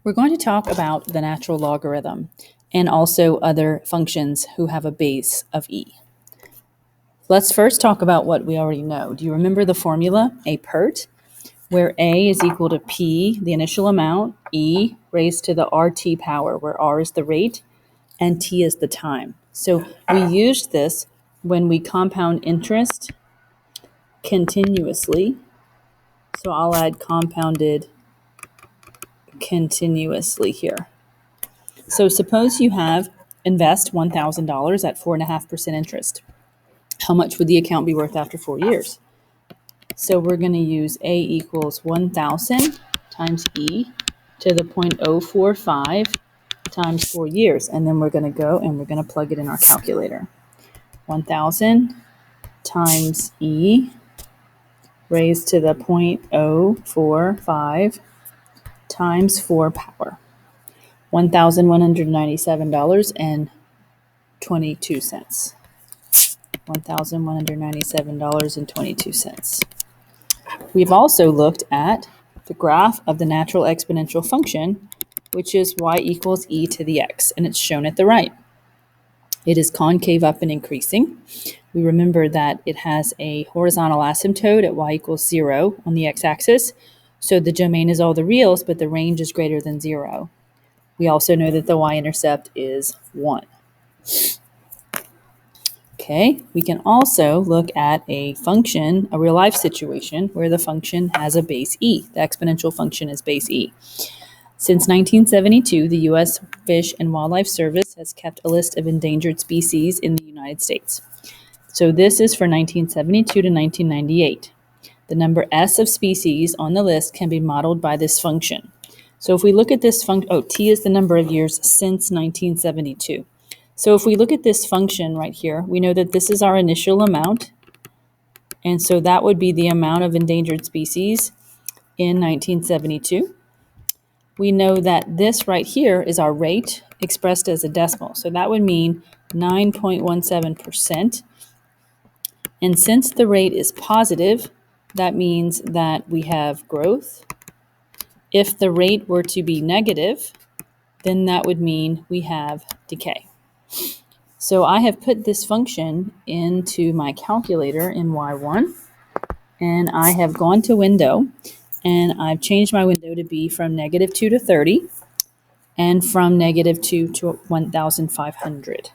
We're going to talk about the natural logarithm and also other functions who have a base of e. Let's first talk about what we already know. Do you remember the formula, a PERT, where a is equal to p, the initial amount, e raised to the RT power, where r is the rate and t is the time. So we used this when we compound interest continuously. So I'll add compounded continuously here. So suppose you invest $1,000 at 4.5% interest. How much would the account be worth after 4 years? So we're going to use A equals 1,000 times E to the 0.045 times 4 years. And then we're going to go and we're going to plug it in our calculator. 1,000 times E raised to the 0.045 times 4 power. $1,197.22. $1,197.22. We've also looked at the graph of the natural exponential function, which is y equals e to the x, and it's shown at the right. It is concave up and increasing. We remember that it has a horizontal asymptote at y equals 0 on the x-axis, so the domain is all the reals, but the range is greater than 0. We also know that the y-intercept is 1. Okay, we can also look at a function, a real-life situation, where the function has a base e. The exponential function is base e. Since 1972, the U.S. Fish and Wildlife Service has kept a list of endangered species in the United States. So this is for 1972 to 1998. The number S of species on the list can be modeled by this function. So if we look at this function, t is the number of years since 1972. So if we look at this function right here, we know that this is our initial amount. And so that would be the amount of endangered species in 1972. We know that this right here is our rate expressed as a decimal. So that would mean 9.17%. And since the rate is positive, that means that we have growth. If the rate were to be negative, then that would mean we have decay. So I have put this function into my calculator in Y1, and I have gone to window, and I've changed my window to be from -2 to 30, and from -2 to 1,500.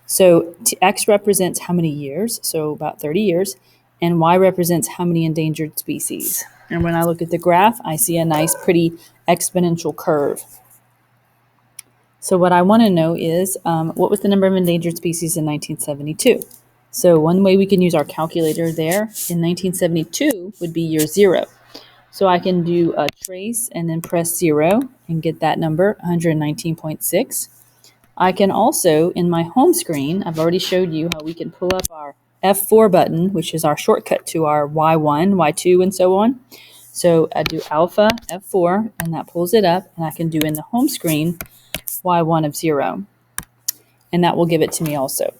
So X represents how many years, so about 30 years, and Y represents how many endangered species. And when I look at the graph, I see a nice, pretty exponential curve. So what I want to know is, what was the number of endangered species in 1972? So one way we can use our calculator there in 1972 would be year 0. So I can do a trace and then press 0 and get that number, 119.6. I can also, in my home screen, I've already showed you how we can pull up our F4 button, which is our shortcut to our Y1, Y2, and so on. So I do alpha F4, and that pulls it up, and I can do in the home screen Y1 of 0, and that will give it to me also.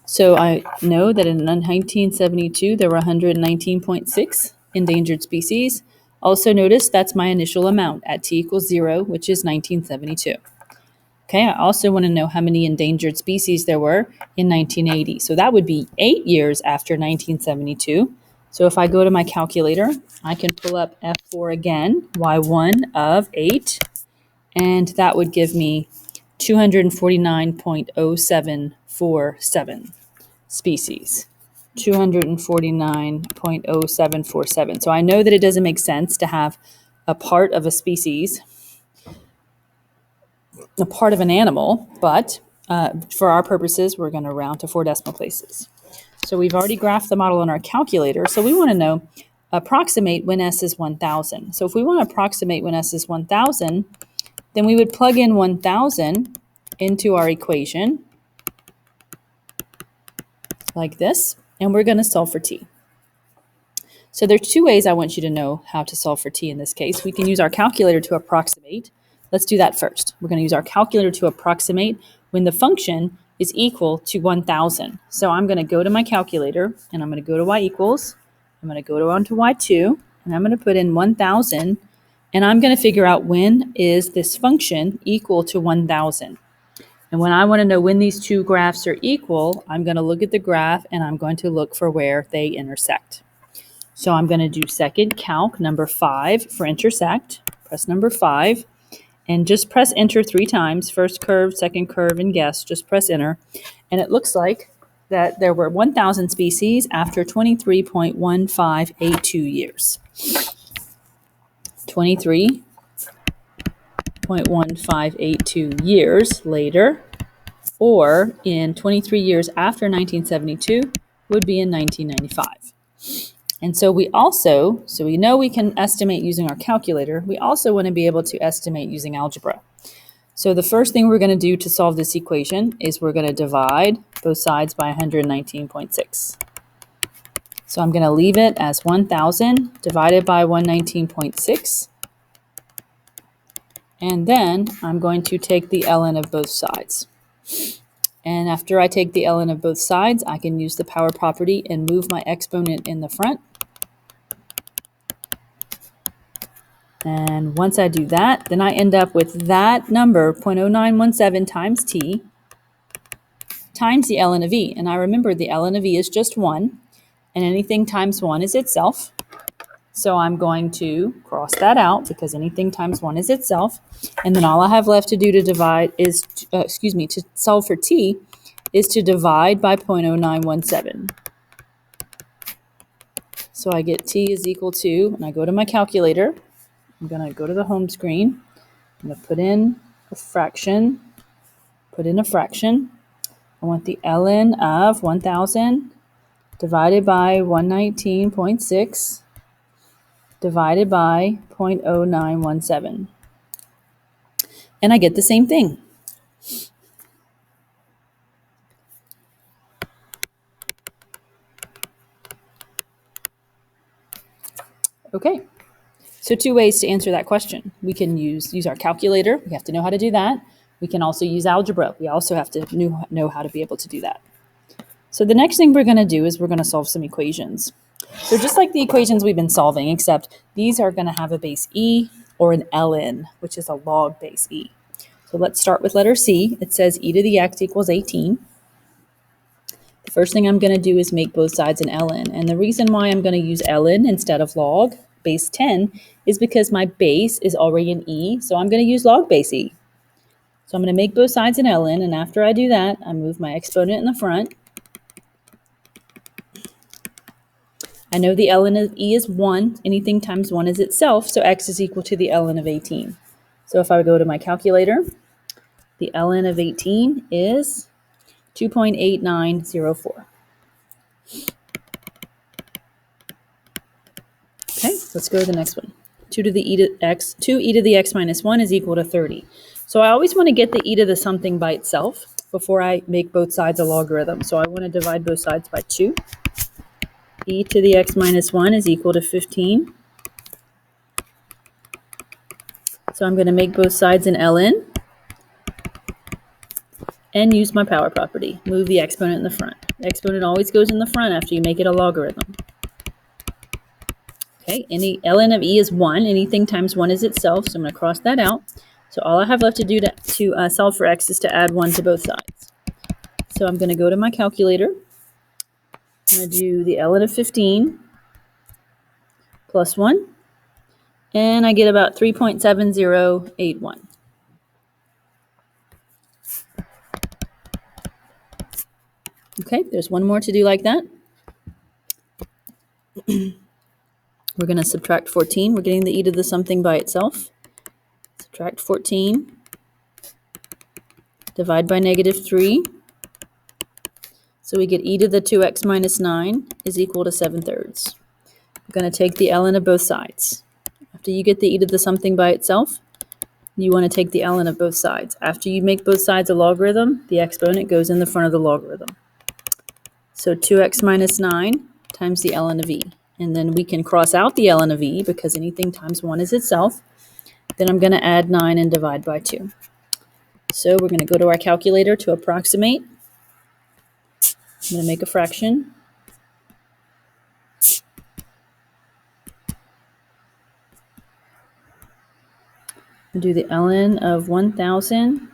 So I know that in 1972, there were 119.6 endangered species. Also notice that's my initial amount at t equals 0, which is 1972. Okay, I also want to know how many endangered species there were in 1980. So that would be 8 years after 1972. So if I go to my calculator, I can pull up F4 again, Y1 of 8, and that would give me 249.0747 species. 249.0747. So I know that it doesn't make sense to have a part of a species, a part of an animal, but for our purposes, we're going to round to 4 decimal places. So we've already graphed the model on our calculator. So we want to know, approximate when S is 1,000. So if we want to approximate when S is 1,000, then we would plug in 1,000 into our equation like this, and we're going to solve for t. So there's 2 ways I want you to know how to solve for t in this case. We can use our calculator to approximate. Let's do that first. We're going to use our calculator to approximate when the function is equal to 1,000. So I'm going to go to my calculator, and I'm going to go to y equals. I'm going to go on to y2, and I'm going to put in 1,000 And I'm going to figure out when is this function equal to 1,000. And when I want to know when these two graphs are equal, I'm going to look at the graph and I'm going to look for where they intersect. So I'm going to do second calc number 5 for intersect. Press number 5 and just press enter 3 times. First curve, second curve, and guess. Just press enter. And it looks like that there were 1,000 species after 23.1582 years. 23.1582 years later, or in 23 years after 1972, would be in 1995. And so we know we can estimate using our calculator. We also want to be able to estimate using algebra. So the first thing we're going to do to solve this equation is we're going to divide both sides by 119.6. So I'm going to leave it as 1,000 divided by 119.6. And then I'm going to take the ln of both sides. And after I take the ln of both sides, I can use the power property and move my exponent in the front. And once I do that, then I end up with that number, 0.0917 times t, times the ln of e. And I remember the ln of e is just 1, and anything times 1 is itself. So I'm going to cross that out because anything times 1 is itself. And then all I have left to do to divide is, to solve for t, is to divide by 0.0917. So I get t is equal to, and I go to my calculator. I'm going to go to the home screen. I'm going to put in a fraction. I want the ln of 1,000 divided by 119.6 divided by 0.0917. And I get the same thing. Okay, so 2 ways to answer that question. We can use our calculator. We have to know how to do that. We can also use algebra. We also have to know how to be able to do that. So the next thing we're going to do is we're going to solve some equations. So just like the equations we've been solving, except these are going to have a base e or an ln, which is a log base e. So let's start with letter C. It says e to the x equals 18. The first thing I'm going to do is make both sides an ln. And the reason why I'm going to use ln instead of log base 10 is because my base is already an e, so I'm going to use log base e. So I'm going to make both sides an ln, and after I do that, I move my exponent in the front. I know the ln of e is 1. Anything times 1 is itself, so x is equal to the ln of 18. So if I go to my calculator, the ln of 18 is 2.8904. Okay, let's go to the next one. 2 to the x minus 1 is equal to 30. So I always want to get the e to the something by itself before I make both sides a logarithm. So I want to divide both sides by 2. E to the x minus 1 is equal to 15. So I'm going to make both sides an ln and use my power property. Move the exponent in the front. The exponent always goes in the front after you make it a logarithm. Okay, any ln of e is 1. Anything times 1 is itself, so I'm going to cross that out. So all I have left to do to solve for x is to add 1 to both sides. So I'm going to go to my calculator. I'm going to do the ln of 15 plus 1, and I get about 3.7081. Okay, there's one more to do like that. We're going to subtract 14. We're getting the e to the something by itself. Subtract 14. Divide by negative 3. So we get e to the 2x minus 9 is equal to 7/3. We're going to take the ln of both sides. After you get the e to the something by itself, you want to take the ln of both sides. After you make both sides a logarithm, the exponent goes in the front of the logarithm. So 2x minus 9 times the ln of e. And then we can cross out the ln of e because anything times 1 is itself. Then I'm going to add 9 and divide by 2. So we're going to go to our calculator to approximate. I'm going to make a fraction. I'll do the ln of 1,000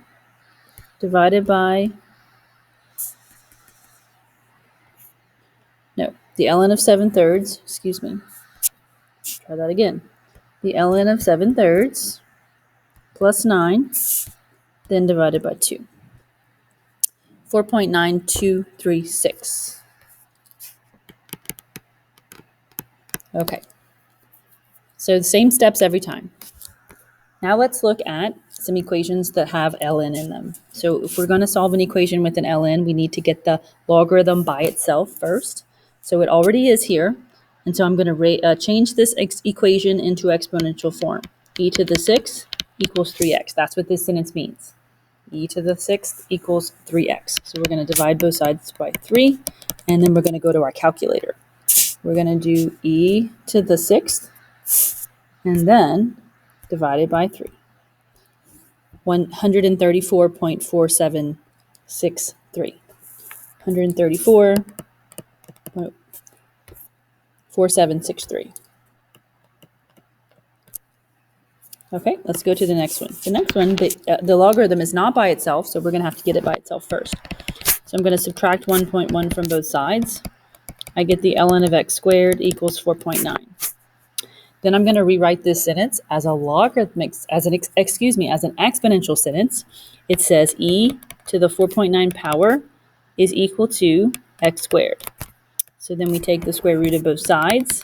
divided by, no, the ln of 7/3, excuse me. Try that again. The ln of 7/3 plus 9, then divided by 2. 4.9236. Okay, so the same steps every time. Now let's look at some equations that have ln in them. So if we're going to solve an equation with an ln, we need to get the logarithm by itself first. So it already is here. And so I'm going to change this equation into exponential form. E to the 6th equals 3x. That's what this sentence means. E to the 6th equals 3x. So we're going to divide both sides by 3, and then we're going to go to our calculator. We're going to do e to the 6th, and then divided by 3. 134.4763. 134.4763. Okay, let's go to the next one. The next one, the logarithm is not by itself, so we're going to have to get it by itself first. So I'm going to subtract 1.1 from both sides. I get the ln of x squared equals 4.9. Then I'm going to rewrite this sentence as a logarithmic, as an exponential sentence. It says e to the 4.9 power is equal to x squared. So then we take the square root of both sides.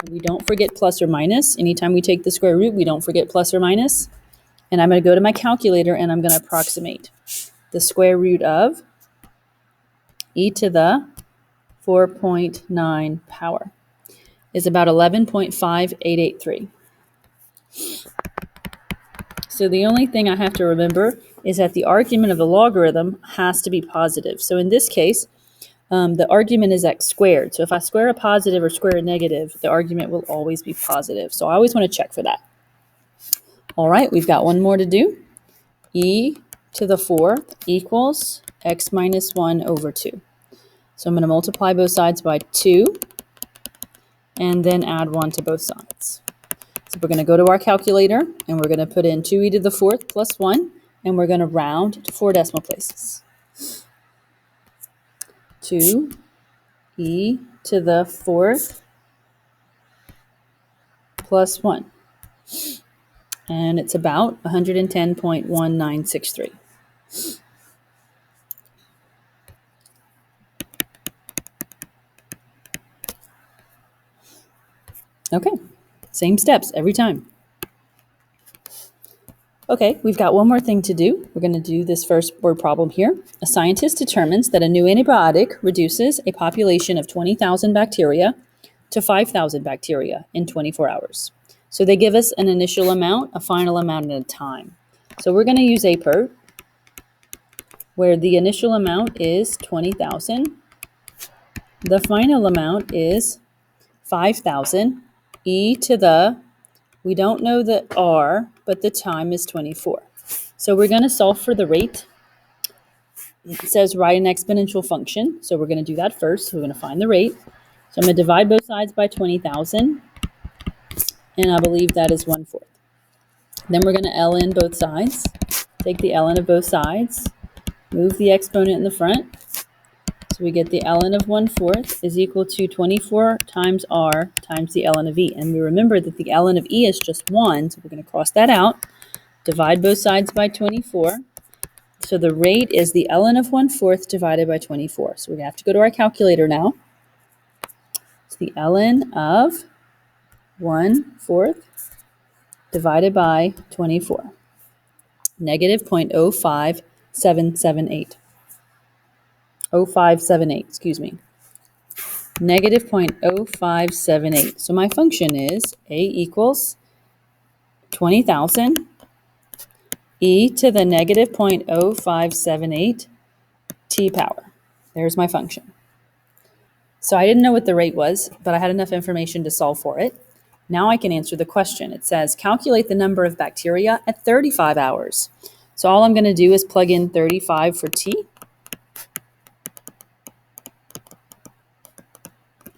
We don't forget plus or minus. Anytime we take the square root, we don't forget plus or minus. And I'm going to go to my calculator and I'm going to approximate. The square root of e to the 4.9 power is about 11.5883. So the only thing I have to remember is that the argument of the logarithm has to be positive. So in this case, the argument is x squared. So if I square a positive or square a negative, the argument will always be positive. So I always want to check for that. All right, we've got one more to do. E to the 4th equals x minus 1 over 2. So I'm going to multiply both sides by 2 and then add 1 to both sides. So we're going to go to our calculator and we're going to put in 2e to the 4th plus 1, and we're going to round to 4 decimal places. 2e to the 4th plus 1. And it's about 110.1963. Okay, same steps every time. Okay, we've got one more thing to do. We're going to do this first word problem here. A scientist determines that a new antibiotic reduces a population of 20,000 bacteria to 5,000 bacteria in 24 hours. So they give us an initial amount, a final amount, and a time. So we're going to use APERT, where the initial amount is 20,000. The final amount is 5,000. E to the, we don't know the R, but the time is 24. So we're going to solve for the rate. It says write an exponential function. So we're going to do that first. So we're going to find the rate. So I'm going to divide both sides by 20,000. And I believe that is 1/4. Then we're going to ln both sides. Take the ln of both sides. Move the exponent in the front. So we get the ln of 1/4 is equal to 24 times r times the ln of e. And we remember that the ln of e is just 1, so we're going to cross that out. Divide both sides by 24. So the rate is the ln of 1/4 divided by 24. So we're going to have to go to our calculator now. It's the ln of 1/4 divided by 24. Negative 0.05778. 0578, excuse me. Negative 0.0578. So my function is a equals 20,000 e to the negative 0.0578 t power. There's my function. So I didn't know what the rate was, but I had enough information to solve for it. Now I can answer the question. It says calculate the number of bacteria at 35 hours. So all I'm going to do is plug in 35 for t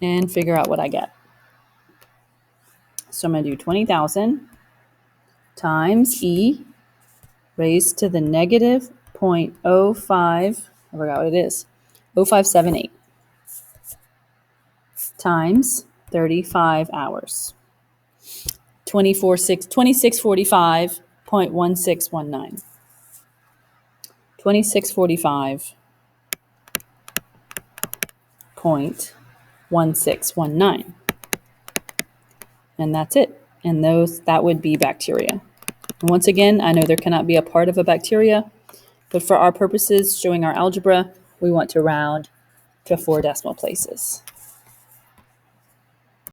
and figure out what I get. So I'm going to do 20,000 times E raised to the negative 0.05, I forgot what it is, 0578 times 35 hours. 2645.1619. 2645.1619. And that's it. And that would be bacteria. And once again, I know there cannot be a part of a bacteria, but for our purposes, showing our algebra, we want to round to 4 decimal places.